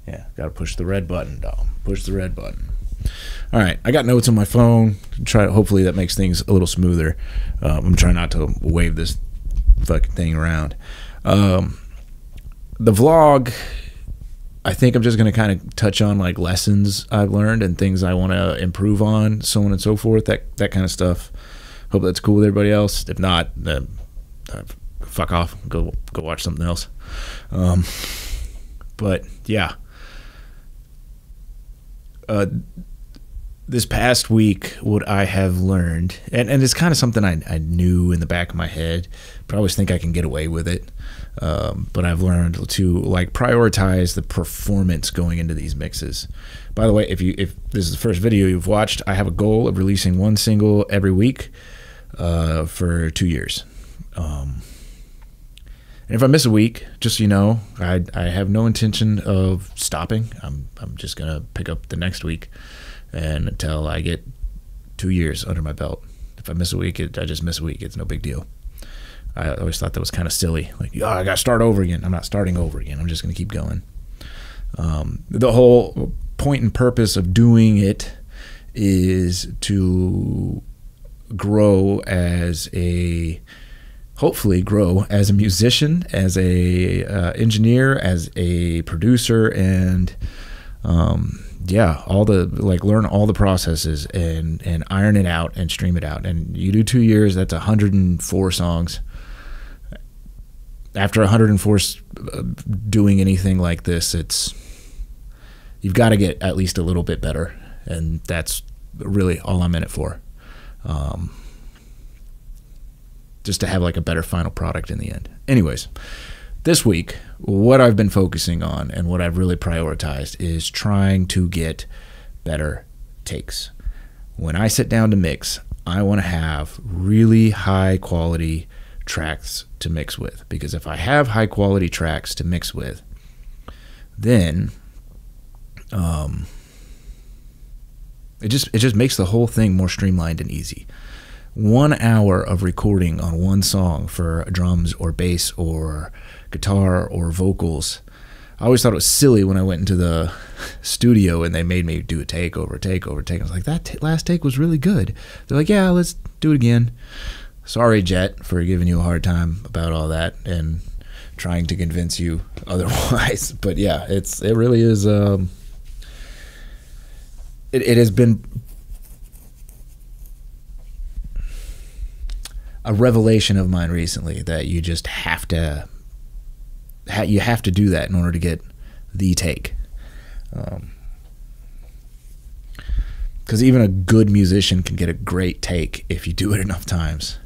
Yeah, got to push the red button, dog. Push the red button. All right, I got notes on my phone. Hopefully that makes things a little smoother. I'm trying not to wave this fucking thing around. The vlog, I think I'm just going to kind of touch on like lessons I've learned and things I want to improve on, so on and so forth, that kind of stuff. Hope that's cool with everybody else. If not, fuck off. Go watch something else. But yeah. This past week, what I have learned, and it's kind of something I knew in the back of my head, but I always think I can get away with it. But I've learned to like prioritize the performance going into these mixes. By the way, if this is the first video you've watched, I have a goal of releasing one single every week for 2 years. And if I miss a week, just so you know, I have no intention of stopping. I'm just gonna pick up the next week, and until I get 2 years under my belt. If I miss a week, I just miss a week. It's no big deal. I always thought that was kind of silly. Like, yeah, I gotta start over again. I'm not starting over again. I'm just gonna keep going. The whole point and purpose of doing it is to hopefully grow as a musician, as a engineer, as a producer, and yeah, learn all the processes and iron it out and stream it out. And you do 2 years, that's 104 songs. After 104 doing anything like this, you've got to get at least a little bit better, and that's really all I'm in it for. Just to have like a better final product in the end. Anyways, this week, what I've been focusing on and what I've really prioritized is trying to get better takes. When I sit down to mix, I want to have really high quality tracks to mix with, because if I have high quality tracks to mix with, then it just makes the whole thing more streamlined and easy. 1 hour of recording on one song for drums or bass or guitar or vocals. I always thought it was silly when I went into the studio and they made me do a take over take over take. I was like, that last take was really good. They're like, yeah, let's do it again. Sorry, Jet, for giving you a hard time about all that and trying to convince you otherwise. But yeah, it really is. It has been a revelation of mine recently that you just have to do that in order to get the take. Because even a good musician can get a great take if you do it enough times.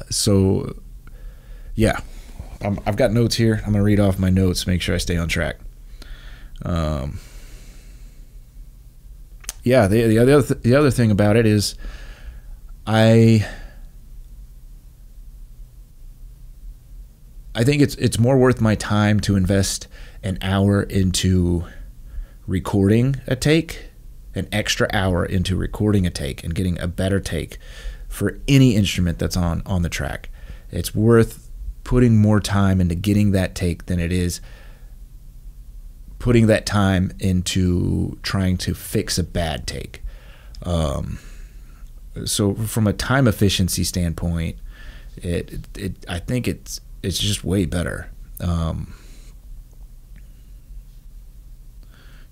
So yeah, I've got notes here. I'm gonna read off my notes, make sure I stay on track. Yeah, the other thing about it is I think it's more worth my time to invest an hour into recording a take, an extra hour into recording a take and getting a better take for any instrument that's on the track. It's worth putting more time into getting that take than it is putting that time into trying to fix a bad take. So from a time efficiency standpoint, I think it's just way better.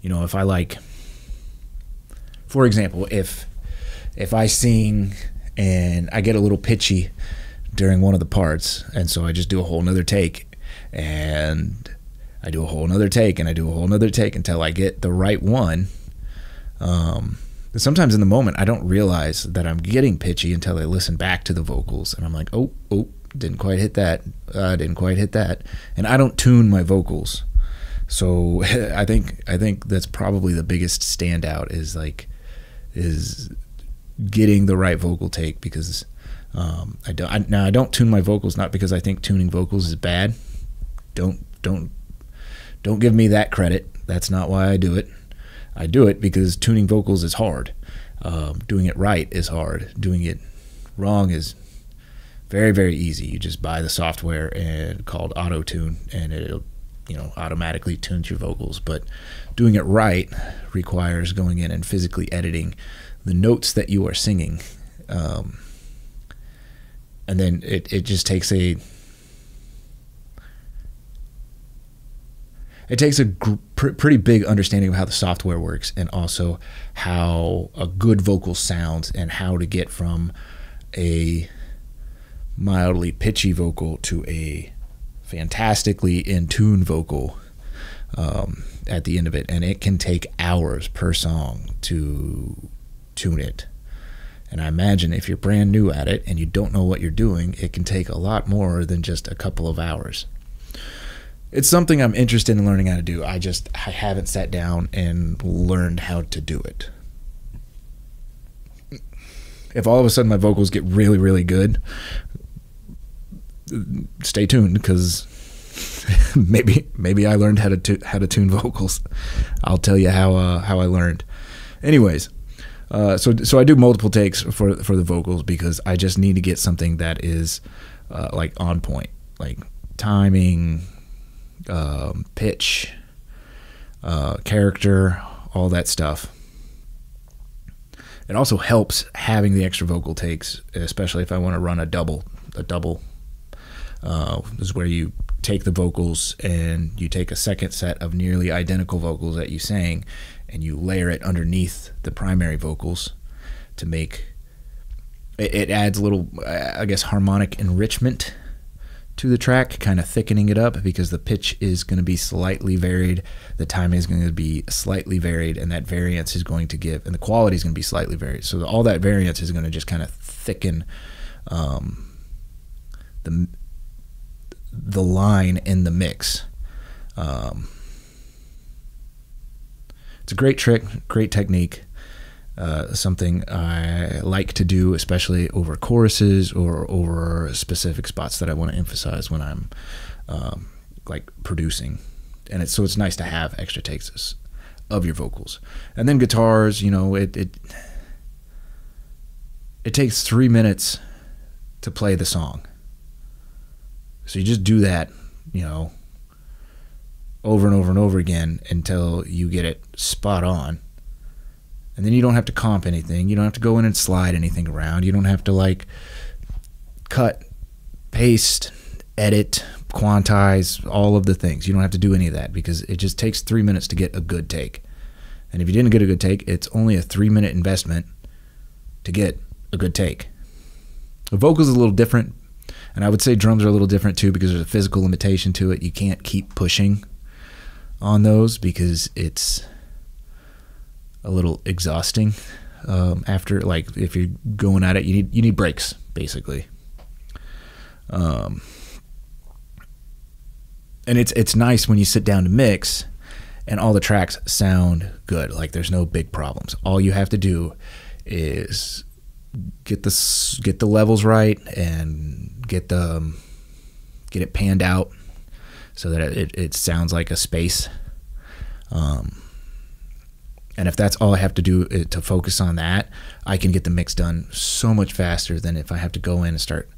You know, if I like, for example, if I sing and I get a little pitchy during one of the parts, and so I just do a whole nother take, and I do a whole nother take, and I do a whole nother take until I get the right one. Sometimes in the moment, I don't realize that I'm getting pitchy until I listen back to the vocals, and I'm like, oh, didn't quite hit that, didn't quite hit that, and I don't tune my vocals. So I think that's probably the biggest standout is getting the right vocal take, because I don't tune my vocals, not because I think tuning vocals is bad. Don't give me that credit. That's not why I do it. I do it because tuning vocals is hard. Doing it right is hard. Doing it wrong is very, very easy. You just buy the software called Auto-Tune, and automatically tunes your vocals. But doing it right requires going in and physically editing the notes that you are singing. And then it just takes a pretty big understanding of how the software works, and also how a good vocal sounds, and how to get from a mildly pitchy vocal to a fantastically in tune vocal at the end of it. And it can take hours per song to tune it. And I imagine if you're brand new at it and you don't know what you're doing, it can take a lot more than just a couple of hours. It's something I'm interested in learning how to do. I haven't sat down and learned how to do it. If all of a sudden my vocals get really, really good, stay tuned, because maybe I learned how to tune vocals. I'll tell you how I learned. Anyways, so I do multiple takes for the vocals, because I just need to get something that is like on point, like timing, pitch, character, all that stuff. It also helps having the extra vocal takes, especially if I want to run a double. Is where you take the vocals and you take a second set of nearly identical vocals that you sang, and you layer it underneath the primary vocals to make it adds a little, I guess, harmonic enrichment to the track, kind of thickening it up, because the pitch is going to be slightly varied, the timing is going to be slightly varied, and that variance is going to give, and the quality is going to be slightly varied. So all that variance is going to just kind of thicken the line in the mix. It's a great trick, great technique. Something I like to do, especially over choruses or over specific spots that I want to emphasize when I'm like producing. And it's nice to have extra takes of your vocals. And then guitars, it takes 3 minutes to play the song. So you just do that, over and over and over again until you get it spot on. And then you don't have to comp anything. You don't have to go in and slide anything around. You don't have to cut, paste, edit, quantize, all of the things. You don't have to do any of that, because it just takes 3 minutes to get a good take. And if you didn't get a good take, it's only a 3-minute investment to get a good take. The vocals is a little different, and I would say drums are a little different too, because there's a physical limitation to it. You can't keep pushing on those, because it's a little exhausting after, if you're going at it, you need breaks, basically. And it's nice when you sit down to mix and all the tracks sound good. There's no big problems. All you have to do is get the levels right, and get it panned out so that it sounds like a space. And if that's all I have to do to focus on that, I can get the mix done so much faster than if I have to go in and start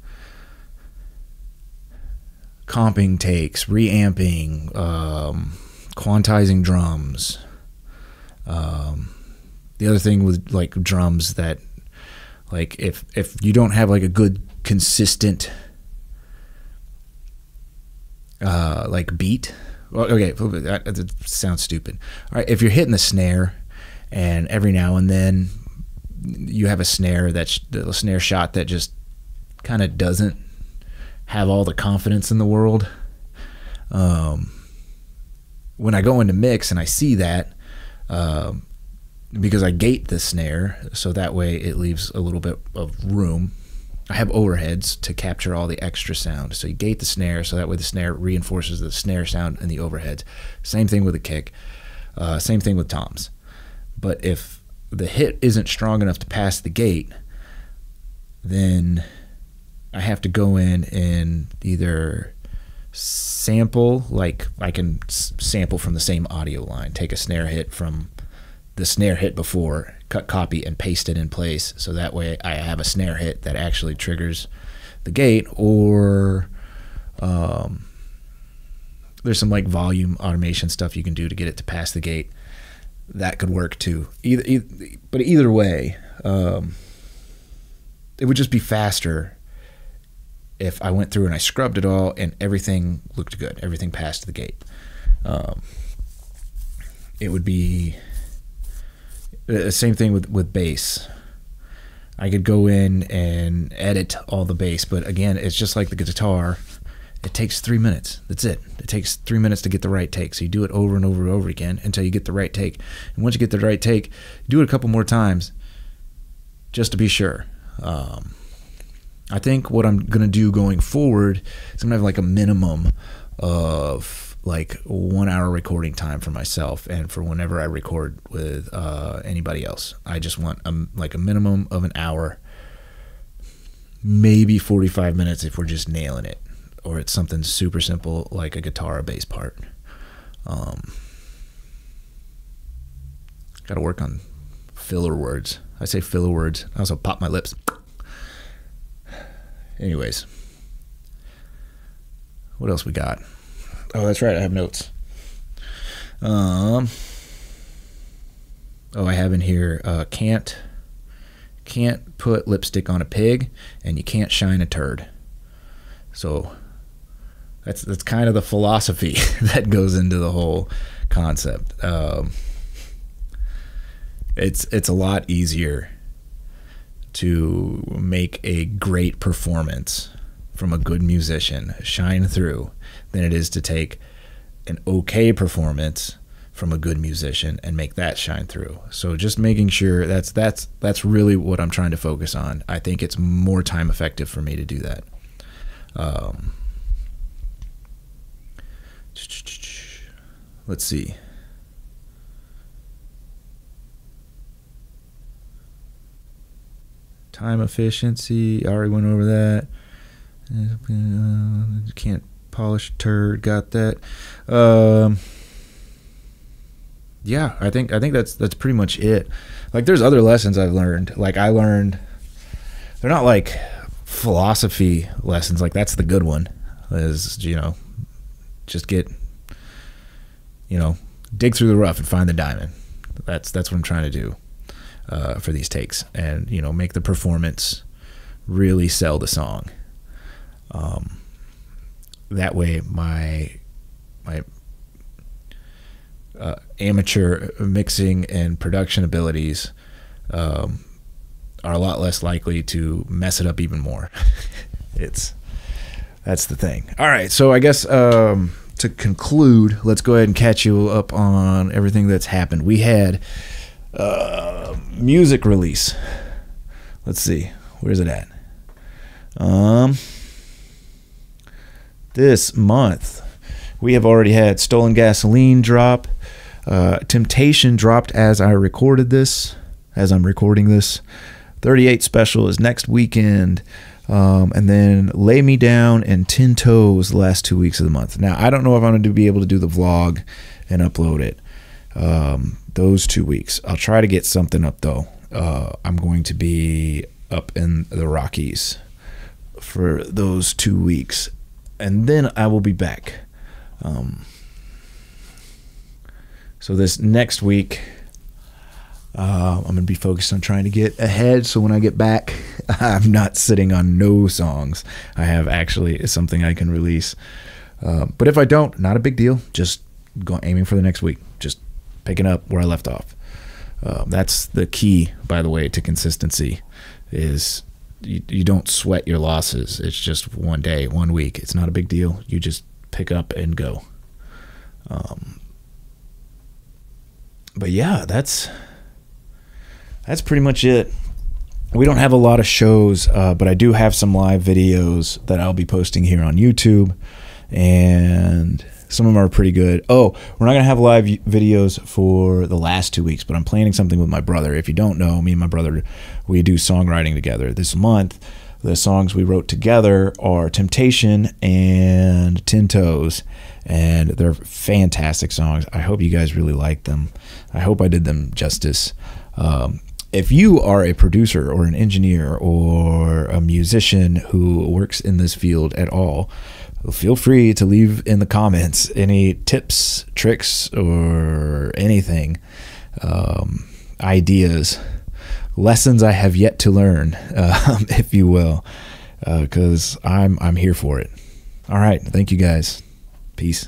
comping takes, reamping, quantizing drums. The other thing with drums, that if you don't have a good consistent beat. Well, okay, that sounds stupid. All right, if you're hitting the snare, and every now and then you have a snare shot that just kind of doesn't have all the confidence in the world. When I go into mix and I see that, because I gate the snare, so that way it leaves a little bit of room. I have overheads to capture all the extra sound. So you gate the snare, so that way the snare reinforces the snare sound and the overheads. Same thing with a kick. Same thing with toms. But if the hit isn't strong enough to pass the gate, then I have to go in and either sample, I can sample from the same audio line, take a snare hit from the snare hit before, cut copy, and paste it in place, so that way I have a snare hit that actually triggers the gate. Or There's some like volume automation stuff you can do to get it to pass the gate. That could work too. But either way, it would just be faster if I went through and I scrubbed it all and everything looked good. Everything passed the gate. It would be the same thing with bass. I could go in and edit all the bass, but again, it's just like the guitar. It takes 3 minutes. That's it. It takes 3 minutes to get the right take. So you do it over and over and over again until you get the right take. And once you get the right take, you do it a couple more times just to be sure. I think what I'm going to do going forward is I'm going to have like a minimum of like 1 hour recording time for myself and for whenever I record with anybody else. I just want like a minimum of an hour, maybe 45 minutes if we're just nailing it, or it's something super simple like a guitar or bass part. Got to work on filler words. I say filler words. I also pop my lips. Anyways, what else we got? Oh, that's right. I have notes. Oh, I have in here, can't put lipstick on a pig, and you can't shine a turd. So that's kind of the philosophy that goes into the whole concept. It's a lot easier to make a great performance from a good musician shine through than it is to take an okay performance from a good musician and make that shine through. So just making sure that's really what I'm trying to focus on. I think it's more time effective for me to do that. Let's see. Time efficiency, I already went over that. Can't polish a turd, got that. Yeah, I think that's pretty much it. Like, there's other lessons I've learned. Like, they're not like philosophy lessons. Like, that's the good one. Is, just get, dig through the rough and find the diamond. That's what I'm trying to do. For these takes, and make the performance really sell the song. That way my amateur mixing and production abilities are a lot less likely to mess it up even more. That's the thing. All right, so I guess to conclude, let's go ahead and catch you up on everything that's happened. We had music release. Let's see, where's it at? This month we have already had Stolen Gasoline drop. Temptation dropped as I'm recording this. 38 Special is next weekend. And then Lay Me Down and 10 Toes the last 2 weeks of the month. Now, I don't know if I'm going to be able to do the vlog and upload it those 2 weeks. I'll try to get something up, though. I'm going to be up in the Rockies for those 2 weeks, and then I will be back. So this next week, I'm going to be focused on trying to get ahead, so when I get back, I'm not sitting on no songs. I have actually something I can release. But if I don't, not a big deal. Just aiming for the next week. Just picking up where I left off. That's the key, by the way, to consistency, is you don't sweat your losses. It's just one day, 1 week. It's not a big deal. You just pick up and go. But yeah, that's pretty much it. We don't have a lot of shows, but I do have some live videos that I'll be posting here on YouTube, and some of them are pretty good. Oh, we're not going to have live videos for the last 2 weeks, but I'm planning something with my brother. If you don't know, me and my brother, we do songwriting together. This month, the songs we wrote together are Temptation and 10 Toes, and they're fantastic songs. I hope you guys really like them. I hope I did them justice. If you are a producer or an engineer or a musician who works in this field at all, feel free to leave in the comments any tips, tricks, or anything, ideas, lessons I have yet to learn, if you will, because I'm here for it. All right. Thank you guys. Peace.